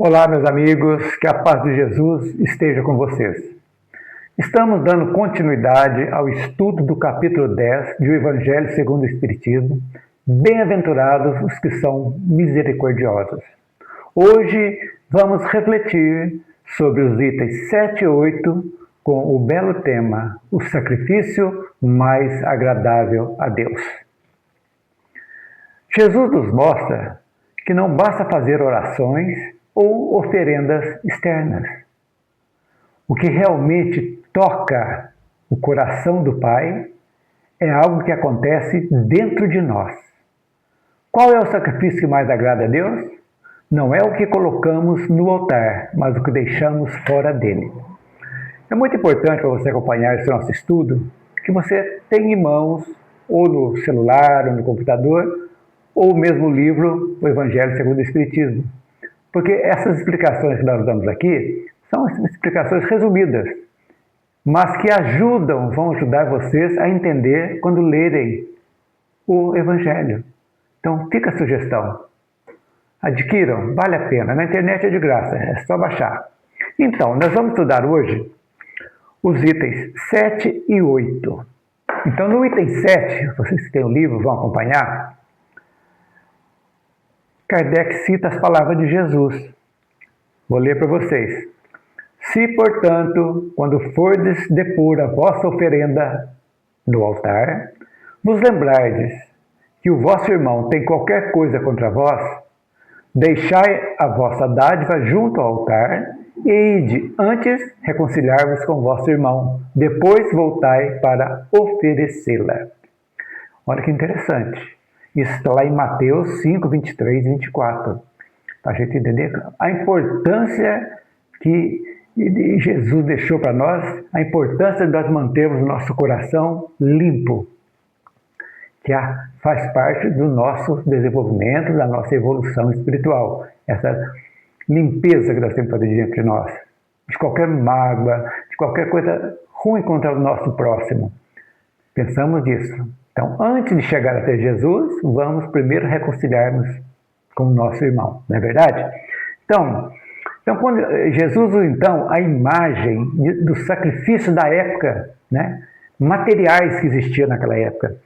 Olá, meus amigos, que a paz de Jesus esteja com vocês. Estamos dando continuidade ao estudo do capítulo 10 do Evangelho segundo o Espiritismo. Bem-aventurados os que são misericordiosos. Hoje vamos refletir sobre os itens 7 e 8 com o belo tema: o sacrifício mais agradável a Deus. Jesus nos mostra que não basta fazer orações ou oferendas externas. O que realmente toca o coração do Pai é algo que acontece dentro de nós. Qual é o sacrifício que mais agrada a Deus? Não é o que colocamos no altar, mas o que deixamos fora dele. É muito importante para você acompanhar esse nosso estudo que você tenha em mãos, ou no celular, ou no computador, ou mesmo o livro, o Evangelho segundo o Espiritismo. Porque essas explicações que nós damos aqui são explicações resumidas, mas que vão ajudar vocês a entender quando lerem o Evangelho. Então, fica a sugestão. Adquiram, vale a pena. Na internet é de graça, é só baixar. Então, nós vamos estudar hoje os itens 7 e 8. Então, no item 7, vocês que têm o livro vão acompanhar, Kardec cita as palavras de Jesus. Vou ler para vocês. Se, portanto, quando fordes depor a vossa oferenda no altar, vos lembrardes que o vosso irmão tem qualquer coisa contra vós, deixai a vossa dádiva junto ao altar e ide antes reconciliar-vos com vosso irmão, depois voltai para oferecê-la. Olha que interessante. Isso está lá em Mateus 5, 23 e 24. Para a gente entender a importância que Jesus deixou para nós, a importância de nós mantermos o nosso coração limpo, que faz parte do nosso desenvolvimento, da nossa evolução espiritual. Essa limpeza que nós temos que fazer dentro de nós, de qualquer mágoa, de qualquer coisa ruim contra o nosso próximo. Pensamos nisso. Então, antes de chegar até Jesus, vamos primeiro reconciliarmos com o nosso irmão, não é verdade? Então quando Jesus usa então a imagem do sacrifício da época, né, materiais que existiam naquela época,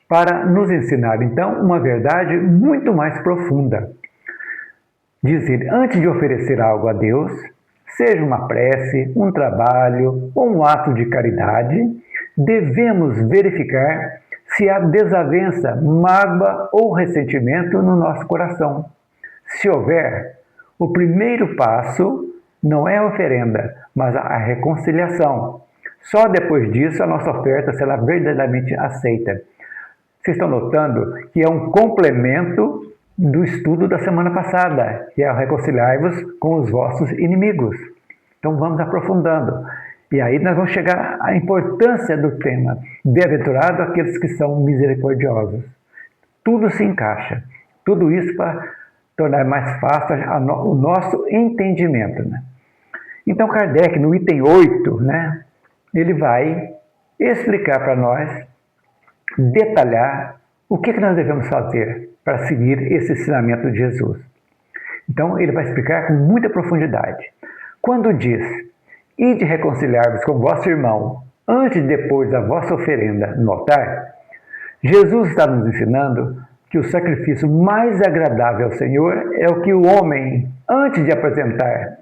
para nos ensinar então uma verdade muito mais profunda. Diz ele, antes de oferecer algo a Deus, seja uma prece, um trabalho ou um ato de caridade, devemos verificar se há desavença, mágoa ou ressentimento no nosso coração. Se houver, o primeiro passo não é a oferenda, mas a reconciliação. Só depois disso a nossa oferta será verdadeiramente aceita. Vocês estão notando que é um complemento do estudo da semana passada, que é reconciliar-vos com os vossos inimigos. Então vamos aprofundando. E aí nós vamos chegar à importância do tema. Bem-aventurado aqueles que são misericordiosos. Tudo se encaixa. Tudo isso para tornar mais fácil o nosso entendimento. Né? Então Kardec, no item 8, né, ele vai explicar para nós, detalhar o que nós devemos fazer para seguir esse ensinamento de Jesus. Então ele vai explicar com muita profundidade. Quando diz: ide reconciliar-vos com vosso irmão antes e depois da vossa oferenda no altar, Jesus está nos ensinando que o sacrifício mais agradável ao Senhor é o que o homem, antes de apresentar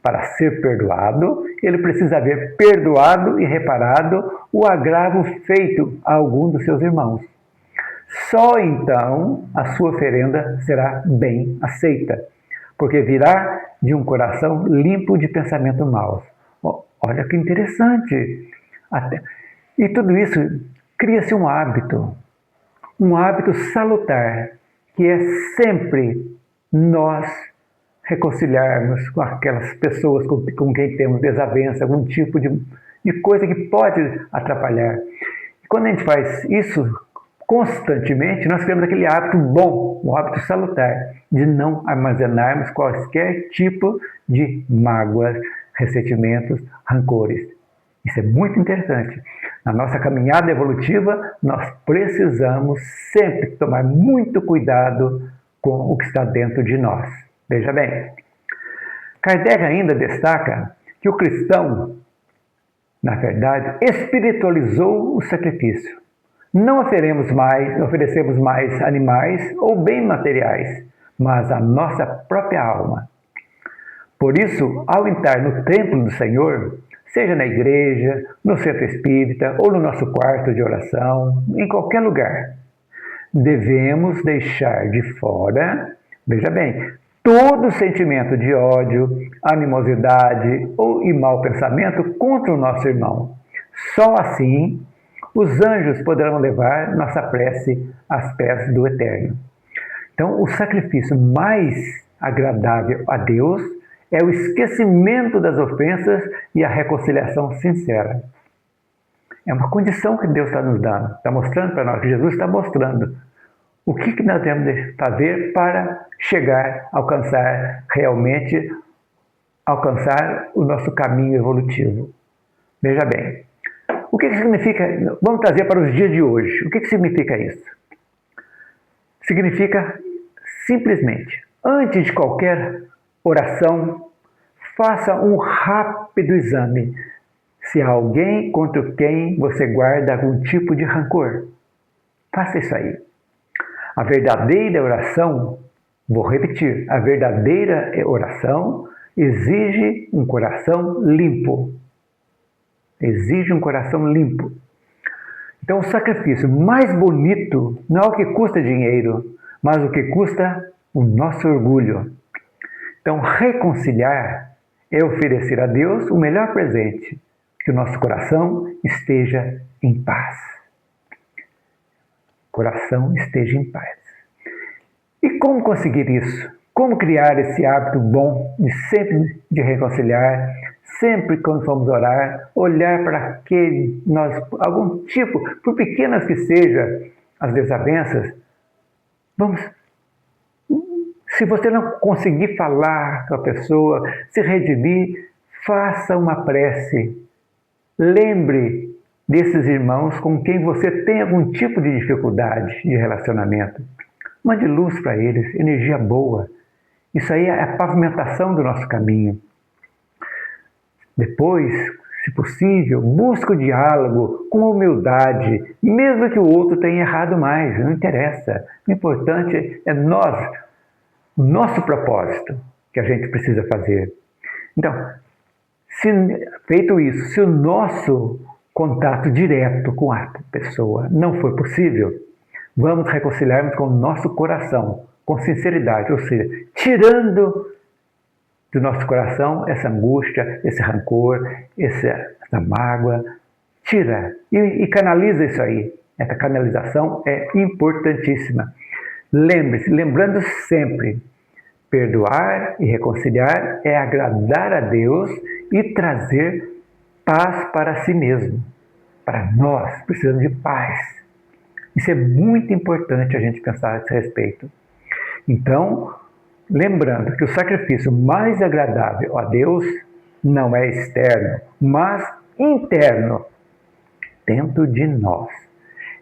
para ser perdoado, ele precisa haver perdoado e reparado o agravo feito a algum dos seus irmãos. Só então a sua oferenda será bem aceita, porque virá de um coração limpo de pensamentos maus. Olha que interessante! E tudo isso cria-se um hábito salutar, que é sempre nós reconciliarmos com aquelas pessoas com quem temos desavença, algum tipo de coisa que pode atrapalhar. E quando a gente faz isso constantemente, nós criamos aquele hábito bom, um hábito salutar, de não armazenarmos qualquer tipo de mágoas, ressentimentos, rancores. Isso é muito interessante. Na nossa caminhada evolutiva, nós precisamos sempre tomar muito cuidado com o que está dentro de nós. Veja bem, Kardec ainda destaca que o cristão, na verdade, espiritualizou o sacrifício. Não oferecemos mais animais ou bens materiais, mas a nossa própria alma. Por isso, ao entrar no templo do Senhor, seja na igreja, no centro espírita ou no nosso quarto de oração, em qualquer lugar, devemos deixar de fora, veja bem, todo sentimento de ódio, animosidade e mau pensamento contra o nosso irmão. Só assim os anjos poderão levar nossa prece aos pés do Eterno. Então, o sacrifício mais agradável a Deus é o esquecimento das ofensas e a reconciliação sincera. É uma condição que Deus está nos dando, está mostrando para nós, que Jesus está mostrando o que nós devemos fazer para chegar, realmente alcançar o nosso caminho evolutivo. Veja bem, o que significa, vamos trazer para os dias de hoje, o que significa isso? Significa simplesmente, antes de qualquer oração, faça um rápido exame se há alguém contra quem você guarda algum tipo de rancor. Faça isso aí. A verdadeira oração, vou repetir, a verdadeira oração exige um coração limpo. Exige um coração limpo. Então, o sacrifício mais bonito não é o que custa dinheiro, mas o que custa o nosso orgulho. Então, reconciliar é oferecer a Deus o melhor presente, que o nosso coração esteja em paz. Coração esteja em paz. E como conseguir isso? Como criar esse hábito bom de sempre de reconciliar, sempre quando formos orar, olhar para algum tipo, por pequenas que sejam as desavenças, se você não conseguir falar com a pessoa, se redimir, faça uma prece. Lembre desses irmãos com quem você tem algum tipo de dificuldade de relacionamento. Mande luz para eles, energia boa. Isso aí é a pavimentação do nosso caminho. Depois, se possível, busque o diálogo com humildade, mesmo que o outro tenha errado mais, não interessa. O importante é o nosso propósito que a gente precisa fazer. Então, feito isso, se o nosso contato direto com a pessoa não for possível, vamos reconciliarmos com o nosso coração, com sinceridade, ou seja, tirando do nosso coração essa angústia, esse rancor, essa mágoa, tira e canaliza isso aí. Essa canalização é importantíssima. Lembre-se, lembrando sempre, perdoar e reconciliar é agradar a Deus e trazer paz para si mesmo. Para nós, precisamos de paz. Isso é muito importante a gente pensar a esse respeito. Então, lembrando que o sacrifício mais agradável a Deus não é externo, mas interno, dentro de nós.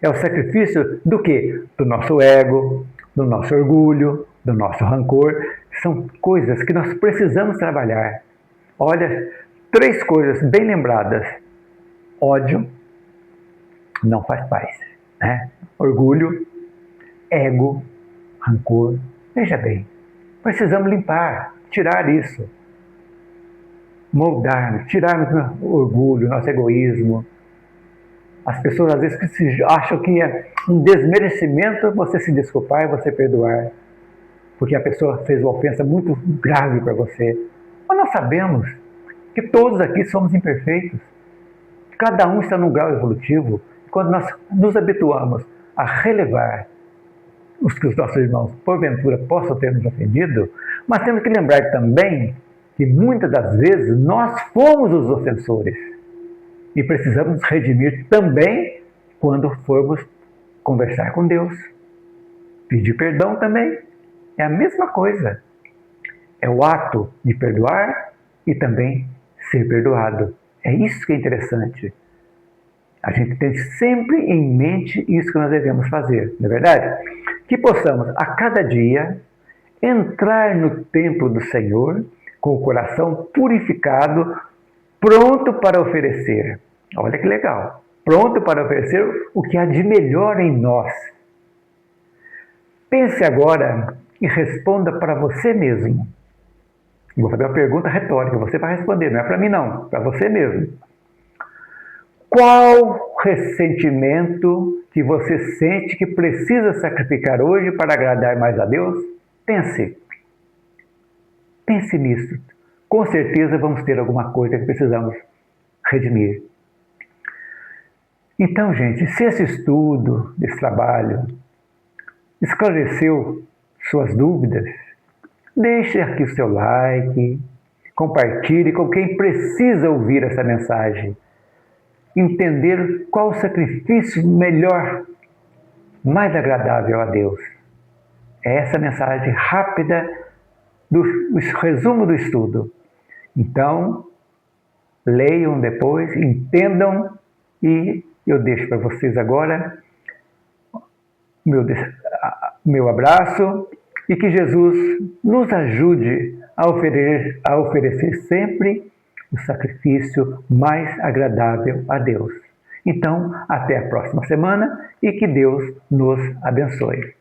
É o sacrifício do quê? Do nosso ego, do nosso orgulho, do nosso rancor. São coisas que nós precisamos trabalhar. Olha, 3 coisas bem lembradas. Ódio não faz paz, né? Orgulho, ego, rancor. Veja bem, precisamos limpar, tirar isso. Moldar, tirarmos o orgulho, nosso egoísmo. As pessoas às vezes acham que é um desmerecimento você se desculpar e você perdoar, porque a pessoa fez uma ofensa muito grave para você. Mas nós sabemos que todos aqui somos imperfeitos. Cada um está num grau evolutivo. Quando nós nos habituamos a relevar os que os nossos irmãos, porventura, possam ter nos ofendido, mas temos que lembrar também que muitas das vezes nós fomos os ofensores e precisamos nos redimir também quando formos conversar com Deus. Pedir perdão também é a mesma coisa. É o ato de perdoar e também ser perdoado. É isso que é interessante. A gente tem sempre em mente isso que nós devemos fazer, não é verdade? Que possamos, a cada dia, entrar no templo do Senhor, com o coração purificado, pronto para oferecer. Olha que legal! Pronto para oferecer o que há de melhor em nós. Pense agora e responda para você mesmo. Vou fazer uma pergunta retórica, você vai responder, não é para mim não, para você mesmo. Qual ressentimento que você sente que precisa sacrificar hoje para agradar mais a Deus? Pense nisso. Com certeza vamos ter alguma coisa que precisamos redimir. Então, gente, se esse estudo, esse trabalho, esclareceu suas dúvidas, deixe aqui o seu like, compartilhe com quem precisa ouvir essa mensagem. Entender qual o sacrifício melhor, mais agradável a Deus. É essa mensagem rápida do resumo do estudo. Então, leiam depois, entendam e eu deixo para vocês agora meu abraço e que Jesus nos ajude a oferecer sempre o sacrifício mais agradável a Deus. Então, até a próxima semana e que Deus nos abençoe.